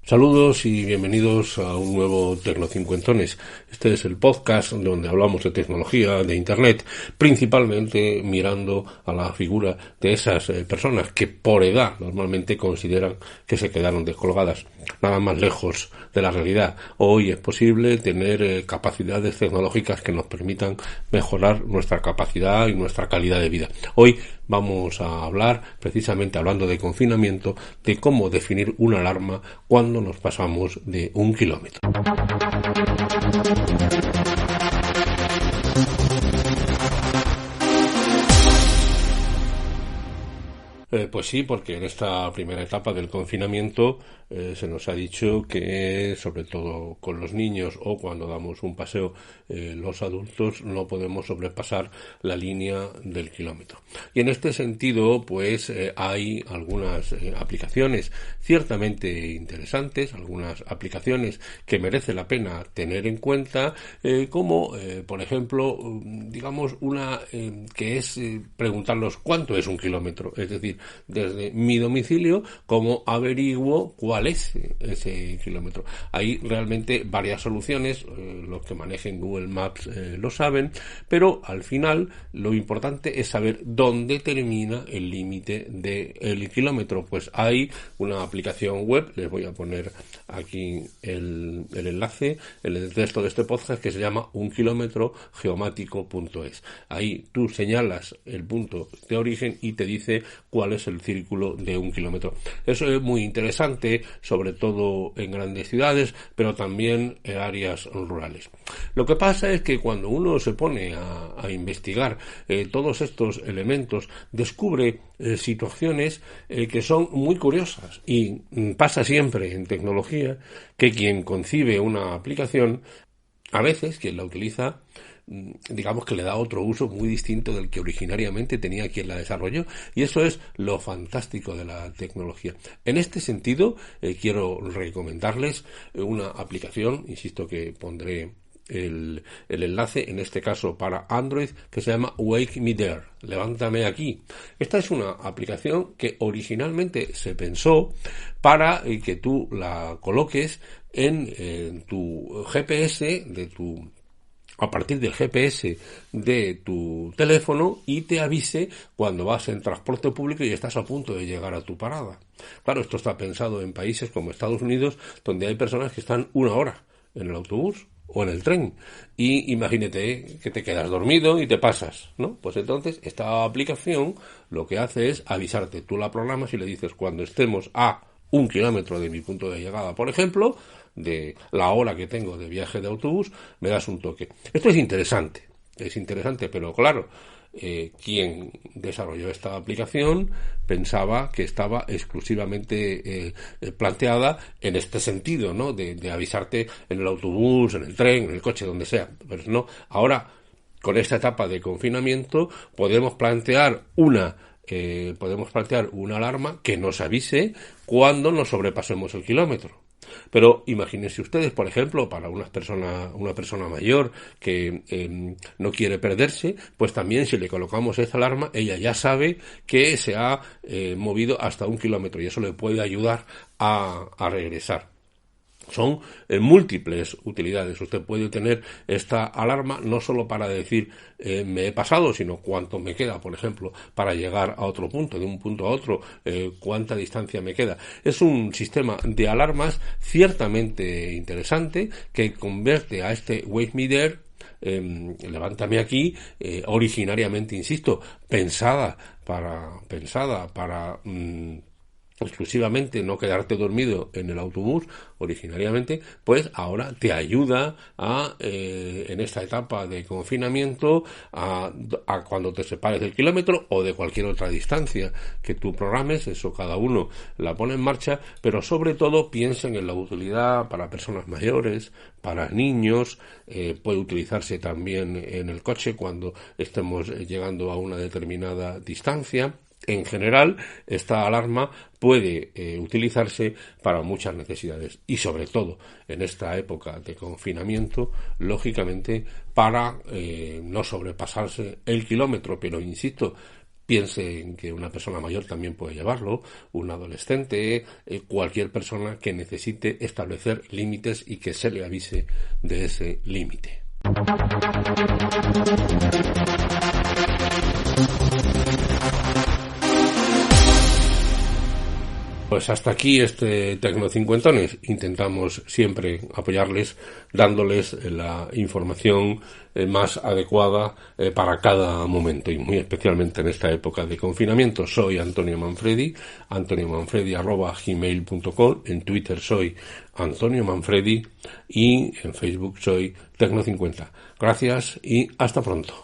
Saludos y bienvenidos a un nuevo Tecnocincuentones. Este es el podcast donde hablamos de tecnología, de internet, principalmente mirando a la figura de esas personas que por edad normalmente consideran que se quedaron descolgadas. Nada más lejos de la realidad. Hoy es posible tener capacidades tecnológicas que nos permitan mejorar nuestra capacidad y nuestra calidad de vida. Hoy vamos a hablar, precisamente hablando de confinamiento, de cómo definir una alarma cuando nos pasamos de 1 kilómetro. Pues sí, porque en esta primera etapa del confinamiento se nos ha dicho que, sobre todo con los niños o cuando damos un paseo los adultos, no podemos sobrepasar la línea del kilómetro. Y en este sentido, pues hay algunas aplicaciones ciertamente interesantes, algunas aplicaciones que merece la pena tener en cuenta, como por ejemplo, digamos una que es preguntarnos cuánto es 1 kilómetro, es decir, desde mi domicilio, cómo averiguo cuál es ese kilómetro. Hay realmente varias soluciones, los que manejen Google Maps lo saben, pero al final lo importante es saber dónde termina el límite del kilómetro. Pues hay una aplicación web, les voy a poner aquí el enlace, el texto de este podcast, que se llama unkilometrogeomático.es. Ahí tú señalas el punto de origen y te dice cuál es el círculo de 1 kilómetro. Eso es muy interesante, sobre todo en grandes ciudades, pero también en áreas rurales. Lo que pasa es que cuando uno se pone a investigar todos estos elementos, descubre situaciones que son muy curiosas, y pasa siempre en tecnología que quien concibe una aplicación, a veces quien la utiliza, digamos que le da otro uso muy distinto del que originariamente tenía quien la desarrolló, y eso es lo fantástico de la tecnología. En este sentido, quiero recomendarles una aplicación, insisto que pondré el enlace, en este caso para Android, que se llama Wake Me There, levántame aquí. Esta es una aplicación que originalmente se pensó para que tú la coloques en tu GPS a partir del GPS de tu teléfono, y te avise cuando vas en transporte público y estás a punto de llegar a tu parada. Claro, esto está pensado en países como Estados Unidos, donde hay personas que están 1 hora en el autobús o en el tren, y imagínate que te quedas dormido y te pasas, ¿no? Pues entonces esta aplicación lo que hace es avisarte. Tú la programas y le dices: cuando estemos a 1 kilómetro de mi punto de llegada, por ejemplo, de la hora que tengo de viaje de autobús, me das un toque. Esto es interesante, pero claro, quien desarrolló esta aplicación pensaba que estaba exclusivamente planteada en este sentido, ¿no? De avisarte en el autobús, en el tren, en el coche, donde sea. Pero no, ahora, con esta etapa de confinamiento, podemos plantear una alarma que nos avise cuando nos sobrepasemos el kilómetro. Pero imagínense ustedes, por ejemplo, para una persona mayor que no quiere perderse, pues también si le colocamos esta alarma, ella ya sabe que se ha movido hasta 1 kilómetro, y eso le puede ayudar a regresar. Son múltiples utilidades. Usted puede tener esta alarma no solo para decir me he pasado, sino cuánto me queda, por ejemplo, para llegar a otro punto, de un punto a otro, cuánta distancia me queda. Es un sistema de alarmas ciertamente interesante que convierte a este Wake Me There, levántame aquí, originariamente, insisto, pensada para exclusivamente no quedarte dormido en el autobús originariamente, pues ahora te ayuda en esta etapa de confinamiento a cuando te separes del kilómetro o de cualquier otra distancia que tú programes. Eso cada uno la pone en marcha, pero sobre todo piensen en la utilidad para personas mayores, para niños, puede utilizarse también en el coche cuando estemos llegando a una determinada distancia. En general, esta alarma puede utilizarse para muchas necesidades y sobre todo en esta época de confinamiento, lógicamente para no sobrepasarse el kilómetro, pero insisto, piense en que una persona mayor también puede llevarlo, un adolescente, cualquier persona que necesite establecer límites y que se le avise de ese límite. Pues hasta aquí este Tecnocincuentones. Intentamos siempre apoyarles dándoles la información más adecuada para cada momento y muy especialmente en esta época de confinamiento. Soy Antonio Manfredi, antoniomanfredi@gmail.com, en Twitter soy Antonio Manfredi y en Facebook soy Tecno50. Gracias y hasta pronto.